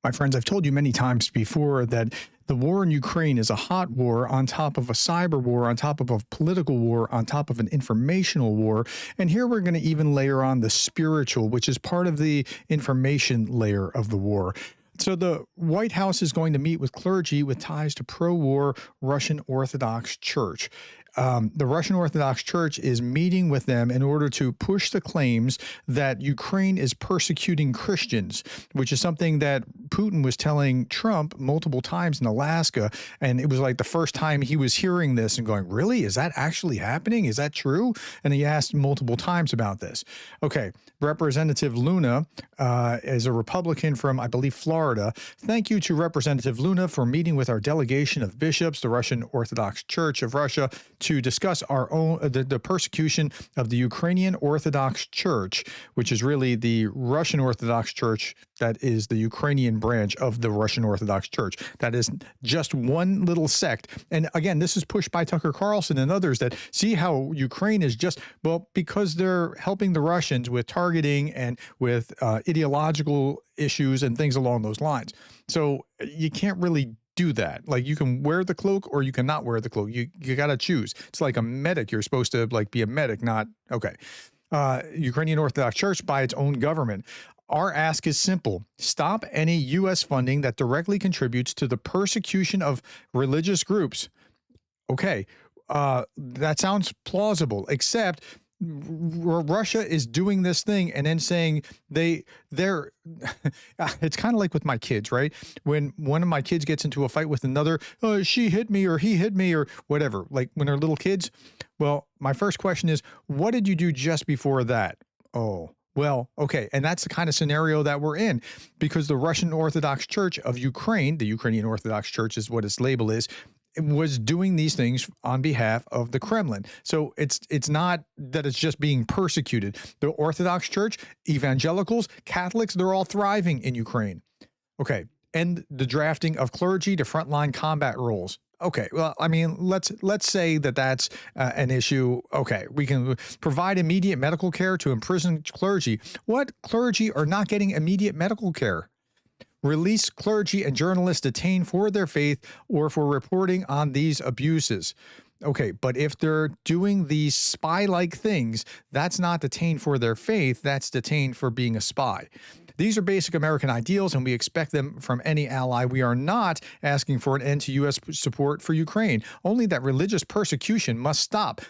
My friends, I've told you many times before that the war in Ukraine is a hot war on top of a cyber war, on top of a political war, on top of an informational war. And here we're going to even layer on the spiritual, which is part of the information layer of the war. So the White House is going to meet with clergy with ties to pro-war Russian Orthodox Church. The Russian Orthodox Church is meeting with them in order to push the claims that Ukraine is persecuting Christians, which is something that Putin was telling Trump multiple times in Alaska. And it was like the first time he was hearing this and going, really? Is that actually happening? Is that true? And he asked multiple times about this. Okay, Representative Luna is a Republican from, I believe, Florida. Thank you to Representative Luna for meeting with our delegation of bishops, the Russian Orthodox Church of Russia, to discuss our own the persecution of the Ukrainian Orthodox Church, which is really the Russian Orthodox Church that is the Ukrainian branch of the Russian Orthodox Church. That is just one little sect. And again, this is pushed by Tucker Carlson and others that see how Ukraine is just, well, because they're helping the Russians with targeting and with ideological issues and things along those lines. So you can't really do that. Like, you can wear the cloak or you cannot wear the cloak. You got to choose. It's like a medic. You're supposed to like be a medic, not okay. Ukrainian Orthodox Church by its own government. Our ask is simple. Stop any U.S. funding that directly contributes to the persecution of religious groups. Okay, that sounds plausible, except Russia is doing this thing and then saying they're it's kind of like with my kids, right? When one of my kids gets into a fight with another, she hit me or he hit me or whatever, like when they're little kids. Well, my first question is, what did you do just before that? Oh, well, okay. And that's the kind of scenario that we're in, because the Russian Orthodox Church of Ukraine, the Ukrainian Orthodox Church is what its label is, was doing these things on behalf of the Kremlin. So it's not that it's just being persecuted. The Orthodox Church, evangelicals, Catholics, they're all thriving in Ukraine. Okay. And the drafting of clergy to frontline combat roles. Okay, well, I mean, let's say that that's an issue. Okay, we can provide immediate medical care to imprisoned clergy. What clergy are not getting immediate medical care? Release clergy and journalists detained for their faith or for reporting on these abuses. Okay, but if they're doing these spy-like things, that's not detained for their faith, that's detained for being a spy. These are basic American ideals, and we expect them from any ally. We are not asking for an end to U.S. support for Ukraine, only that religious persecution must stop.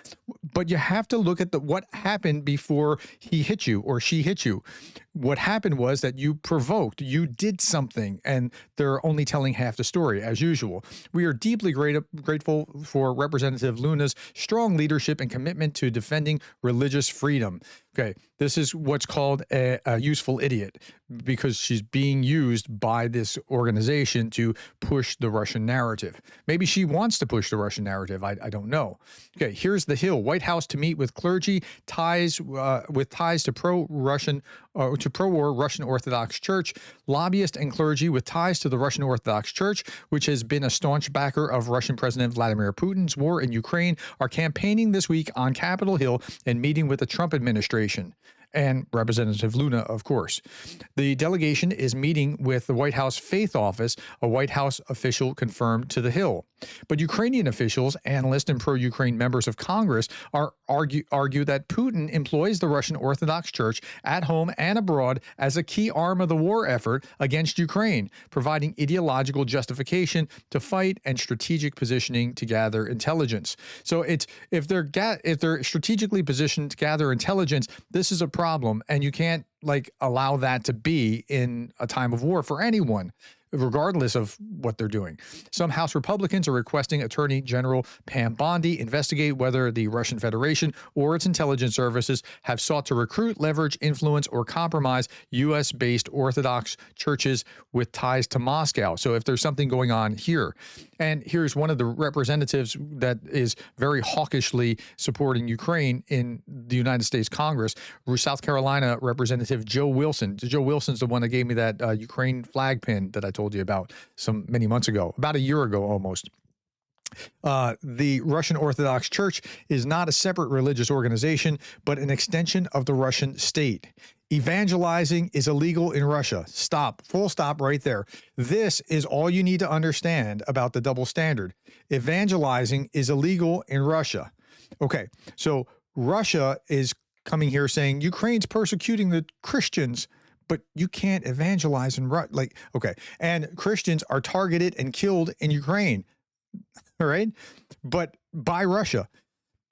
But you have to look at what happened before he hit you or she hit you. What happened was that you provoked, you did something, and they're only telling half the story, as usual. We are deeply grateful for Representative Luna's strong leadership and commitment to defending religious freedom. Okay, this is what's called a useful idiot, because she's being used by this organization to push the Russian narrative. Maybe she wants to push the Russian narrative. I don't know. Okay, here's the Hill. White House to meet with clergy with ties to pro-war Russian Orthodox Church, lobbyists and clergy with ties to the Russian Orthodox Church, which has been a staunch backer of Russian President Vladimir Putin's war in Ukraine, are campaigning this week on Capitol Hill and meeting with the Trump administration. And Representative Luna, of course. The delegation is meeting with the White House Faith Office, a White House official confirmed to the Hill. But Ukrainian officials, analysts, and pro-Ukraine members of Congress argue that Putin employs the Russian Orthodox Church at home and abroad as a key arm of the war effort against Ukraine, providing ideological justification to fight and strategic positioning to gather intelligence. So if they're strategically positioned to gather intelligence, this is a problem, and you can't allow that to be in a time of war for anyone, regardless of what they're doing. Some House Republicans are requesting Attorney General Pam Bondi investigate whether the Russian Federation or its intelligence services have sought to recruit, leverage, influence, or compromise U.S.-based Orthodox churches with ties to Moscow. So if there's something going on here. And here's one of the representatives that is very hawkishly supporting Ukraine in the United States Congress, South Carolina Representative Joe Wilson. Joe Wilson's the one that gave me that Ukraine flag pin that I told you about many months ago, about a year ago almost. The Russian Orthodox Church is not a separate religious organization, but an extension of the Russian state. Evangelizing is illegal in Russia. Stop. Full stop right there. This is all you need to understand about the double standard. Evangelizing is illegal in Russia. Okay, so Russia is coming here saying Ukraine's persecuting the Christians, but you can't evangelize in Russia. Like, okay, and Christians are targeted and killed in Ukraine, all right? But by Russia.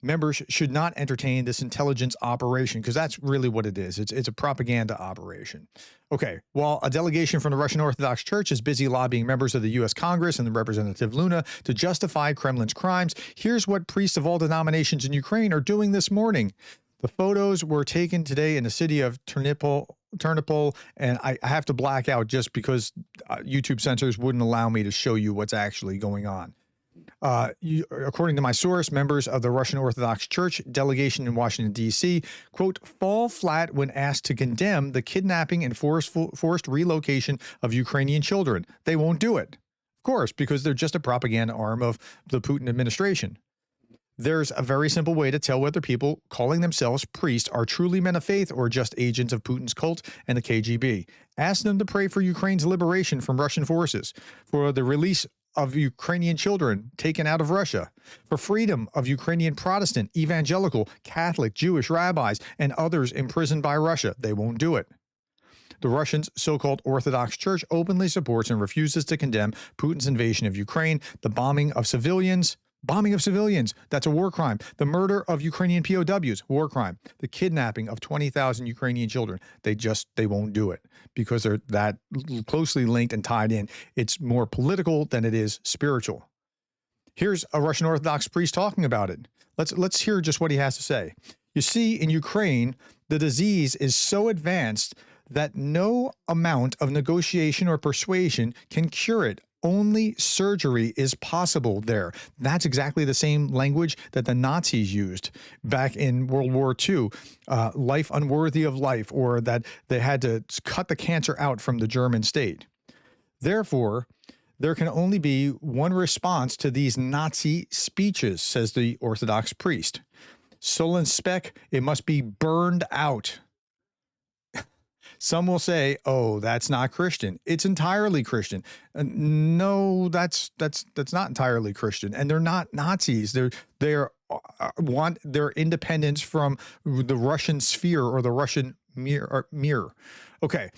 Members should not entertain this intelligence operation because that's really what it is. It's a propaganda operation. Okay, while a delegation from the Russian Orthodox Church is busy lobbying members of the U.S. Congress and the Representative Luna to justify Kremlin's crimes, here's what priests of all denominations in Ukraine are doing this morning. The photos were taken today in the city of Ternopil, and I have to black out just because YouTube censors wouldn't allow me to show you what's actually going on. According to my source, members of the Russian Orthodox Church delegation in Washington, D.C., quote, fall flat when asked to condemn the kidnapping and forced relocation of Ukrainian children. They won't do it, of course, because they're just a propaganda arm of the Putin administration. There's a very simple way to tell whether people calling themselves priests are truly men of faith or just agents of Putin's cult and the KGB. Ask them to pray for Ukraine's liberation from Russian forces, for the release of Ukrainian children taken out of Russia, for freedom of Ukrainian Protestant, evangelical, Catholic, Jewish rabbis, and others imprisoned by Russia. They won't do it. The Russians' so-called Orthodox Church openly supports and refuses to condemn Putin's invasion of Ukraine, the bombing of civilians, that's a war crime. The murder of Ukrainian POWs, war crime. The kidnapping of 20,000 Ukrainian children. They won't do it because they're that closely linked and tied in. It's more political than it is spiritual. Here's a Russian Orthodox priest talking about it. Let's hear just what he has to say. You see, in Ukraine, the disease is so advanced that no amount of negotiation or persuasion can cure it. Only surgery is possible there. That's exactly the same language that the Nazis used back in World War II, life unworthy of life, or that they had to cut the cancer out from the German state. Therefore, there can only be one response to these Nazi speeches, says the Orthodox priest. Sullen speck, it must be burned out. Some will say, "Oh, that's not Christian. It's entirely Christian." No, that's not entirely Christian, and they're not Nazis. They want their independence from the Russian sphere or the Russian mirror. Okay.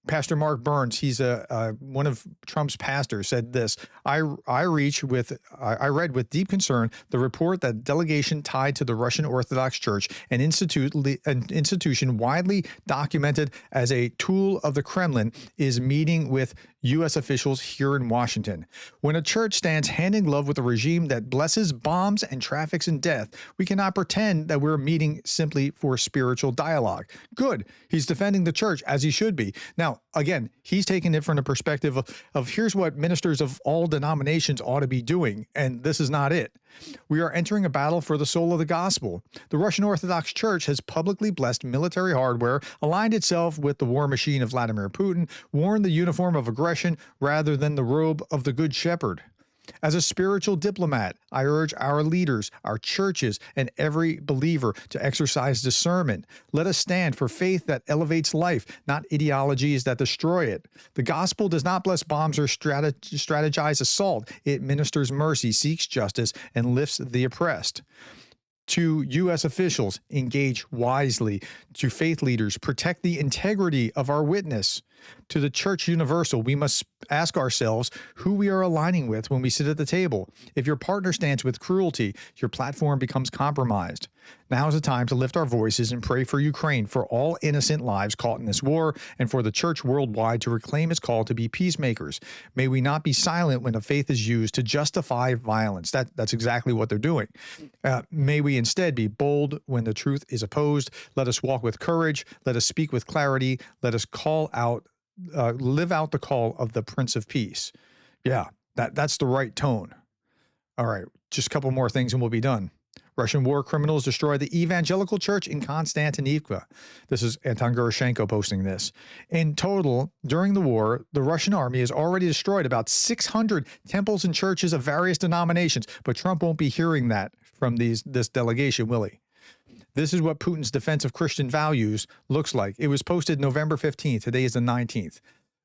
Pastor Mark Burns, he's one of Trump's pastors, said this. I read with deep concern the report that delegation tied to the Russian Orthodox Church, an institution widely documented as a tool of the Kremlin, is meeting with U.S. officials here in Washington. When a church stands hand in glove with a regime that blesses bombs and traffics in death, we cannot pretend that we're meeting simply for spiritual dialogue. Good. He's defending the church, as he should be. Now, again, he's taking it from the perspective of here's what ministers of all denominations ought to be doing, and this is not it. We are entering a battle for the soul of the gospel. The Russian Orthodox Church has publicly blessed military hardware, aligned itself with the war machine of Vladimir Putin, worn the uniform of aggression rather than the robe of the Good Shepherd. As a spiritual diplomat, I urge our leaders, our churches, and every believer to exercise discernment. Let us stand for faith that elevates life, not ideologies that destroy it. The gospel does not bless bombs or strategize assault. It ministers mercy, seeks justice, and lifts the oppressed. To U.S. officials, engage wisely. To faith leaders, protect the integrity of our witness. To the Church Universal, we must ask ourselves who we are aligning with when we sit at the table. If your partner stands with cruelty, your platform becomes compromised. Now is the time to lift our voices and pray for Ukraine, for all innocent lives caught in this war, and for the church worldwide to reclaim its call to be peacemakers. May we not be silent when the faith is used to justify violence. That's exactly what they're doing. May we instead be bold when the truth is opposed. Let us walk with courage. Let us speak with clarity. Let us live out the call of the Prince of Peace. Yeah, that's the right tone. All right, just a couple more things and we'll be done. Russian war criminals destroy the evangelical church in Konstantinivka. This is Anton Gurushenko posting this. In total, during the war, the Russian army has already destroyed about 600 temples and churches of various denominations, but Trump won't be hearing that from this delegation, will he? This is what Putin's defense of Christian values looks like. It was posted November 15th. Today is the 19th.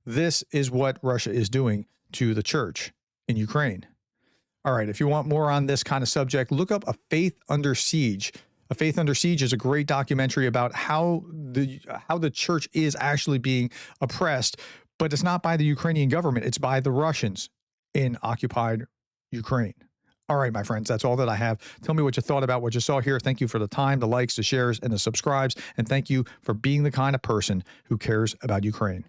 This is what Russia is doing to the church in Ukraine. All right, if you want more on this kind of subject, look up A Faith Under Siege. A Faith Under Siege is a great documentary about how the church is actually being oppressed, but it's not by the Ukrainian government. It's by the Russians in occupied Ukraine. All right, my friends, that's all that I have. Tell me what you thought about what you saw here. Thank you for the time, the likes, the shares, and the subscribes. And thank you for being the kind of person who cares about Ukraine.